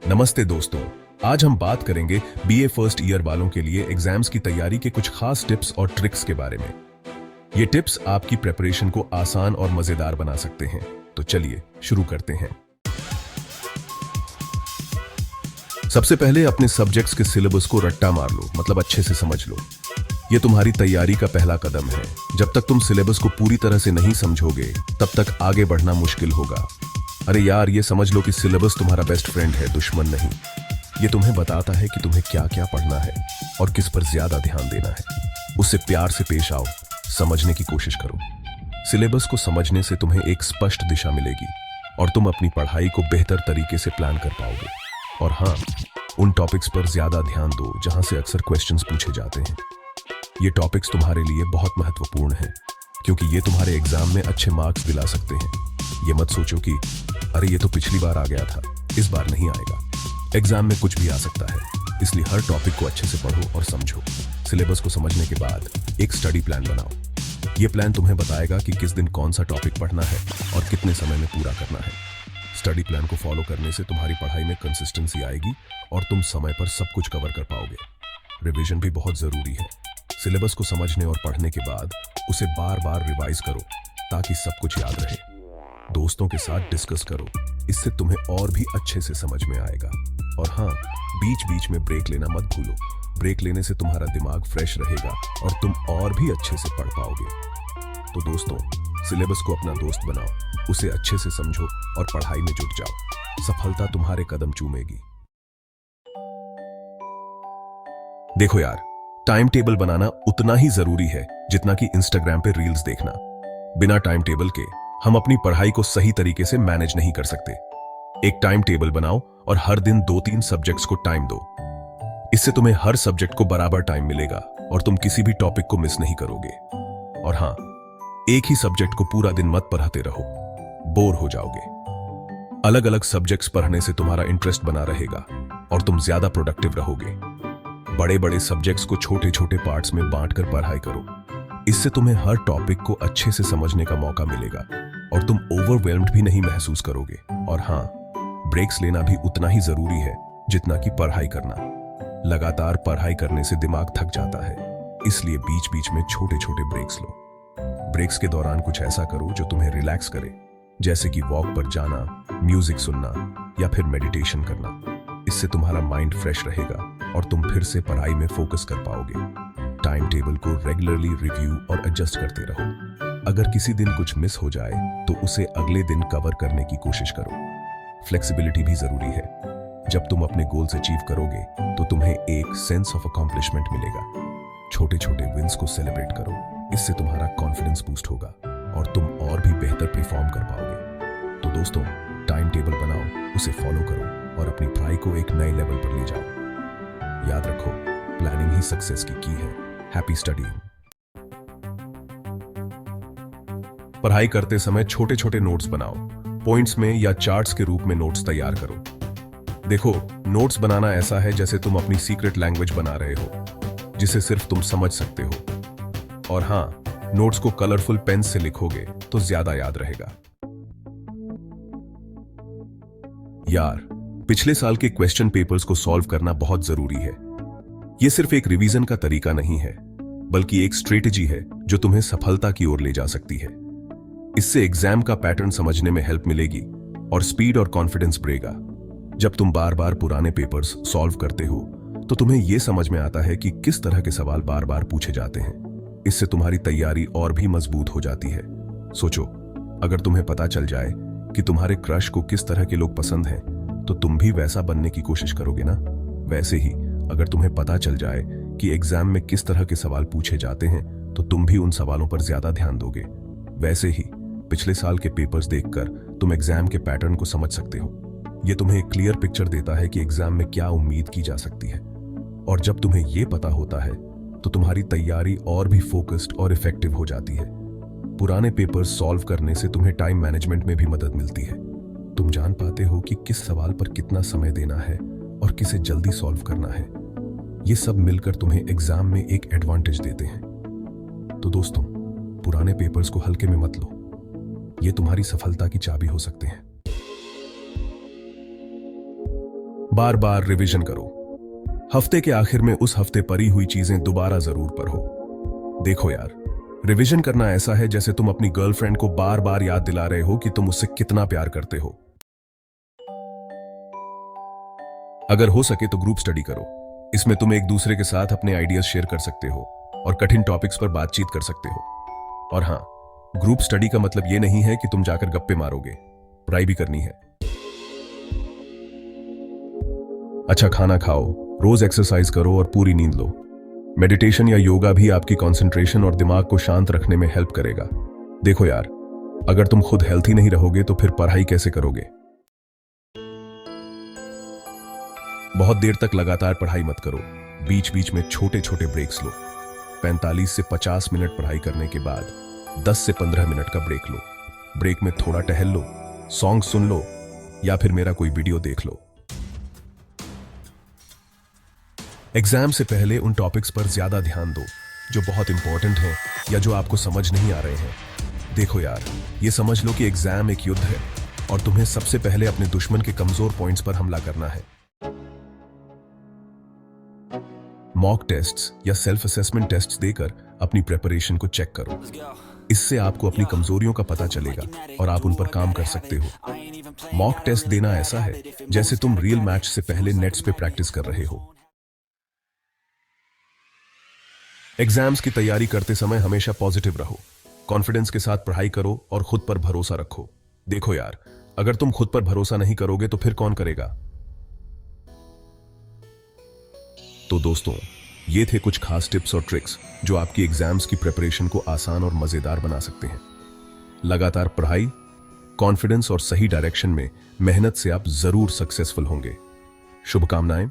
नमस्ते दोस्तों, आज हम बात करेंगे बीए फर्स्ट ईयर वालों के लिए एग्जाम्स की तैयारी के कुछ खास टिप्स और ट्रिक्स के बारे में। ये टिप्स आपकी प्रिपरेशन को आसान और मजेदार बना सकते हैं। तो चलिए शुरू करते हैं। सबसे पहले अपने सब्जेक्ट्स के सिलेबस को रट्टा मार लो, मतलब अच्छे से समझ लो। ये तुम्हारी तैयारी का पहला कदम है। जब तक तुम सिलेबस को पूरी तरह से नहीं समझोगे, तब तक आगे बढ़ना मुश्किल होगा। अरे यार, ये समझ लो कि सिलेबस तुम्हारा बेस्ट फ्रेंड है, दुश्मन नहीं। ये तुम्हें बताता है कि तुम्हें क्या क्या पढ़ना है और किस पर ज्यादा ध्यान देना है। उससे प्यार से पेश आओ, समझने की कोशिश करो। सिलेबस को समझने से तुम्हें एक स्पष्ट दिशा मिलेगी और तुम अपनी पढ़ाई को बेहतर तरीके से प्लान कर पाओगे। और हाँ, उन टॉपिक्स पर ज्यादा ध्यान दो जहां से अक्सर क्वेश्चंस पूछे जाते हैं। ये टॉपिक्स तुम्हारे लिए बहुत महत्वपूर्ण हैं, क्योंकि ये तुम्हारे एग्जाम में अच्छे मार्क्स दिला सकते हैं। ये मत सोचो कि अरे ये तो पिछली बार आ गया था, इस बार नहीं आएगा। एग्जाम में कुछ भी आ सकता है, इसलिए हर टॉपिक को अच्छे से पढ़ो और समझो। सिलेबस को समझने के बाद एक स्टडी प्लान बनाओ। ये प्लान तुम्हें बताएगा कि किस दिन कौन सा टॉपिक पढ़ना है और कितने समय में पूरा करना है। स्टडी प्लान को फॉलो करने से तुम्हारी पढ़ाई में कंसिस्टेंसी आएगी और तुम समय पर सब कुछ कवर कर पाओगे। रिवीजन भी बहुत जरूरी है। सिलेबस को समझने और पढ़ने के बाद उसे बार बार रिवाइज करो ताकि सब कुछ याद रहे। दोस्तों के साथ डिस्कस करो, इससे तुम्हें और भी अच्छे से समझ में आएगा। और हाँ, बीच बीच में ब्रेक लेना मत भूलो। ब्रेक लेने से तुम्हारा दिमाग फ्रेश रहेगा और तुम और भी अच्छे से पढ़ पाओगे। तो दोस्तों, सिलेबस को अपना दोस्त बनाओ, उसे अच्छे से समझो और पढ़ाई में जुट जाओ। सफलता तुम्हारे कदम चूमेगी। देखो यार, टाइम टेबल बनाना उतना ही जरूरी है जितना कि इंस्टाग्राम पे रील्स देखना। बिना टाइम टेबल के हम अपनी पढ़ाई को सही तरीके से मैनेज नहीं कर सकते। एक टाइम टेबल बनाओ और हर दिन 2-3 सब्जेक्ट्स को टाइम दो। इससे तुम्हें हर सब्जेक्ट को बराबर टाइम मिलेगा और तुम किसी भी टॉपिक को मिस नहीं करोगे। और हाँ, एक ही सब्जेक्ट को पूरा दिन मत पढ़ते रहो, बोर हो जाओगे। अलग अलग सब्जेक्ट्स पढ़ने से तुम्हारा इंटरेस्ट बना रहेगा और तुम ज्यादा प्रोडक्टिव रहोगे। बड़े बड़े सब्जेक्ट्स को छोटे छोटे पार्ट्स में बांटकर पढ़ाई करो। इससे तुम्हें हर टॉपिक को अच्छे से समझने का मौका मिलेगा और तुम ओवरवेल्म्ड भी नहीं महसूस करोगे। और हाँ, ब्रेक्स लेना भी उतना ही जरूरी है जितना कि पढ़ाई करना। लगातार पढ़ाई करने से दिमाग थक जाता है, इसलिए बीच बीच में छोटे छोटे ब्रेक्स लो। ब्रेक्स के दौरान कुछ ऐसा करो जो तुम्हें रिलैक्स करे, जैसे कि वॉक पर जाना, म्यूजिक सुनना या फिर मेडिटेशन करना। इससे तुम्हारा माइंड फ्रेश रहेगा और तुम फिर से पढ़ाई में फोकस कर पाओगे। टाइम टेबल को रेगुलरली रिव्यू और एडजस्ट करते रहो। अगर किसी दिन कुछ मिस हो जाए तो उसे अगले दिन कवर करने की कोशिश करो। फ्लेक्सिबिलिटी भी जरूरी है। जब तुम अपने गोल्स अचीव करोगे तो तुम्हें एक सेंस ऑफ अकॉम्प्लिशमेंट मिलेगा। छोटे छोटे विंस को सेलिब्रेट करो, इससे तुम्हारा कॉन्फिडेंस बूस्ट होगा और तुम और भी बेहतर परफॉर्म कर पाओगे। तो दोस्तों, टाइम टेबल बनाओ, उसे फॉलो करो और अपनी पढ़ाई को एक नए लेवल पर ले जाओ। याद रखो, प्लानिंग ही सक्सेस की है। Happy studying. पढ़ाई करते समय छोटे छोटे नोट्स बनाओ। पॉइंट्स में या चार्ट्स के रूप में नोट्स तैयार करो। देखो, नोट्स बनाना ऐसा है जैसे तुम अपनी सीक्रेट लैंग्वेज बना रहे हो, जिसे सिर्फ तुम समझ सकते हो। और हाँ, नोट्स को कलरफुल पेन से लिखोगे तो ज्यादा याद रहेगा। यार, पिछले साल के क्वेश्चन पेपर्स को सॉल्व करना बहुत जरूरी है। यह सिर्फ एक रिवीजन का तरीका नहीं है, बल्कि एक स्ट्रेटेजी है जो तुम्हें सफलता की ओर ले जा सकती है। इससे एग्जाम का पैटर्न समझने में हेल्प मिलेगी और स्पीड और कॉन्फिडेंस बढ़ेगा। जब तुम बार बार पुराने पेपर्स सॉल्व करते हो तो तुम्हें यह समझ में आता है कि किस तरह के सवाल बार बार पूछे जाते हैं। इससे तुम्हारी तैयारी और भी मजबूत हो जाती है। सोचो, अगर तुम्हें पता चल जाए कि तुम्हारे क्रश को किस तरह के लोग पसंद हैं, तो तुम भी वैसा बनने की कोशिश करोगे ना। वैसे ही अगर तुम्हें पता चल जाए कि एग्जाम में किस तरह के सवाल पूछे जाते हैं, तो तुम भी उन सवालों पर ज्यादा ध्यान दोगे। वैसे ही पिछले साल के पेपर्स देखकर तुम एग्जाम के पैटर्न को समझ सकते हो। यह तुम्हें एक क्लियर पिक्चर देता है कि एग्जाम में क्या उम्मीद की जा सकती है। और जब तुम्हें यह पता होता है तो तुम्हारी तैयारी और भी फोकस्ड और इफेक्टिव हो जाती है। पुराने पेपर्स सॉल्व करने से तुम्हें टाइम मैनेजमेंट में भी मदद मिलती है। तुम जान पाते हो कि किस सवाल पर कितना समय देना है और किसे जल्दी सॉल्व करना है। ये सब मिलकर तुम्हें एग्जाम में एक एडवांटेज देते हैं। तो दोस्तों, पुराने पेपर्स को हल्के में मत लो। ये तुम्हारी सफलता की चाबी हो सकते हैं। बार बार रिवीजन करो। हफ्ते के आखिर में उस हफ्ते पढ़ी हुई चीजें दोबारा जरूर पढ़ो। देखो यार, रिवीजन करना ऐसा है जैसे तुम अपनी गर्लफ्रेंड को बार बार याद दिला रहे हो कि तुम उससे कितना प्यार करते हो। अगर हो सके तो ग्रुप स्टडी करो। इसमें तुम एक दूसरे के साथ अपने आइडियाज शेयर कर सकते हो और कठिन टॉपिक्स पर बातचीत कर सकते हो। और हाँ, ग्रुप स्टडी का मतलब यह नहीं है कि तुम जाकर गप्पे मारोगे, पढ़ाई भी करनी है। अच्छा खाना खाओ, रोज एक्सरसाइज करो और पूरी नींद लो। मेडिटेशन या योगा भी आपकी कंसंट्रेशन और दिमाग को शांत रखने में हेल्प करेगा। देखो यार, अगर तुम खुद हेल्थी नहीं रहोगे तो फिर पढ़ाई कैसे करोगे। बहुत देर तक लगातार पढ़ाई मत करो, बीच बीच में छोटे छोटे ब्रेक्स लो। 45 से 50 मिनट पढ़ाई करने के बाद 10 से 15 मिनट का ब्रेक लो। ब्रेक में थोड़ा टहल लो, सॉन्ग सुन लो या फिर मेरा कोई वीडियो देख लो। एग्जाम से पहले उन टॉपिक्स पर ज्यादा ध्यान दो जो बहुत इंपॉर्टेंट हैं या जो आपको समझ नहीं आ रहे हैं। देखो यार, ये समझ लो कि एग्जाम एक युद्ध है और तुम्हें सबसे पहले अपने दुश्मन के कमजोर पॉइंट्स पर हमला करना है। मॉक टेस्ट्स या सेल्फ असेसमेंट टेस्ट्स देकर अपनी प्रिपरेशन को चेक करो। इससे आपको अपनी कमजोरियों का पता चलेगा और आप उन पर काम कर सकते हो। मॉक टेस्ट देना ऐसा है जैसे तुम रियल मैच से पहले नेट्स पे प्रैक्टिस कर रहे हो। एग्जाम्स की तैयारी करते समय हमेशा पॉजिटिव रहो, कॉन्फिडेंस के साथ पढ़ाई करो और खुद पर भरोसा रखो। देखो यार, अगर तुम खुद पर भरोसा नहीं करोगे तो फिर कौन करेगा। तो दोस्तों, ये थे कुछ खास टिप्स और ट्रिक्स जो आपकी एग्जाम्स की प्रिपरेशन को आसान और मजेदार बना सकते हैं। लगातार पढ़ाई, कॉन्फिडेंस और सही डायरेक्शन में मेहनत से आप जरूर सक्सेसफुल होंगे। शुभकामनाएं।